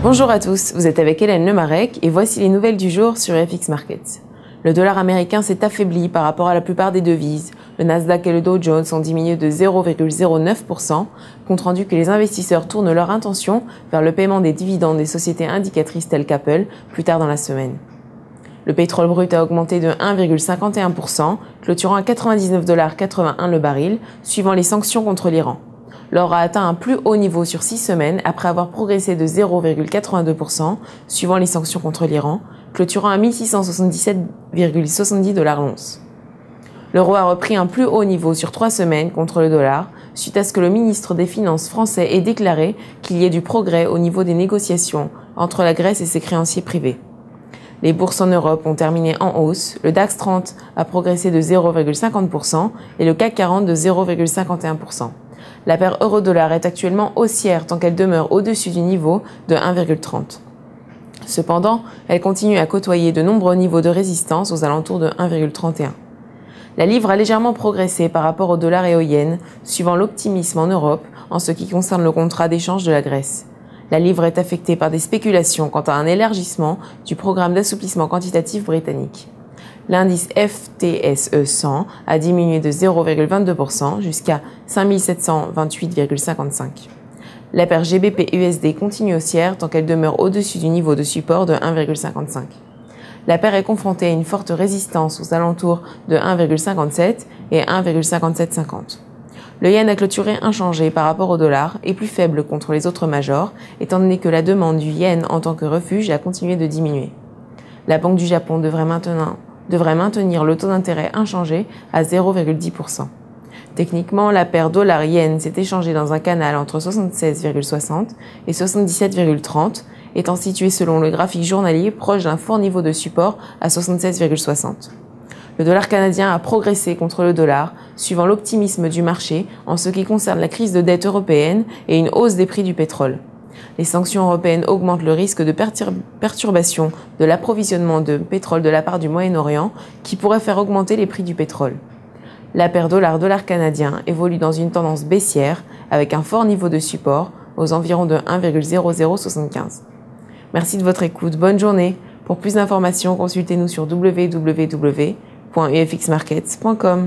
Bonjour à tous, vous êtes avec Hélène Lemarec et voici les nouvelles du jour sur FX Markets. Le dollar américain s'est affaibli par rapport à la plupart des devises. Le Nasdaq et le Dow Jones ont diminué de 0,09%, compte rendu que les investisseurs tournent leur intention vers le paiement des dividendes des sociétés indicatrices telles qu'Apple plus tard dans la semaine. Le pétrole brut a augmenté de 1,51%, clôturant à 99,81$ le baril, suivant les sanctions contre l'Iran. L'or a atteint un plus haut niveau sur 6 semaines après avoir progressé de 0,82%, suivant les sanctions contre l'Iran, clôturant à 1677,70$ l'once. L'euro a repris un plus haut niveau sur 3 semaines contre le dollar, suite à ce que le ministre des Finances français ait déclaré qu'il y ait du progrès au niveau des négociations entre la Grèce et ses créanciers privés. Les bourses en Europe ont terminé en hausse, le DAX 30 a progressé de 0,50% et le CAC 40 de 0,51%. La paire euro-dollar est actuellement haussière tant qu'elle demeure au-dessus du niveau de 1,30. Cependant, elle continue à côtoyer de nombreux niveaux de résistance aux alentours de 1,31. La livre a légèrement progressé par rapport au dollar et au yen, suivant l'optimisme en Europe en ce qui concerne le contrat d'échange de la Grèce. La livre est affectée par des spéculations quant à un élargissement du programme d'assouplissement quantitatif britannique. L'indice FTSE 100 a diminué de 0,22% jusqu'à 5728,55. La paire GBP-USD continue haussière tant qu'elle demeure au-dessus du niveau de support de 1,55. La paire est confrontée à une forte résistance aux alentours de 1,57 et 1,5750. Le yen a clôturé inchangé par rapport au dollar et plus faible contre les autres majors, étant donné que la demande du yen en tant que refuge a continué de diminuer. La Banque du Japon devrait maintenir le taux d'intérêt inchangé à 0,10%. Techniquement, la paire dollar-yen s'est échangée dans un canal entre 76,60 et 77,30, étant située selon le graphique journalier proche d'un fort niveau de support à 76,60. Le dollar canadien a progressé contre le dollar, suivant l'optimisme du marché en ce qui concerne la crise de dette européenne et une hausse des prix du pétrole. Les sanctions européennes augmentent le risque de perturbation de l'approvisionnement de pétrole de la part du Moyen-Orient, qui pourrait faire augmenter les prix du pétrole. La paire dollar-dollar canadien évolue dans une tendance baissière avec un fort niveau de support aux environs de 1,0075. Merci de votre écoute, bonne journée. Pour plus d'informations, consultez-nous sur www.ufxmarkets.com.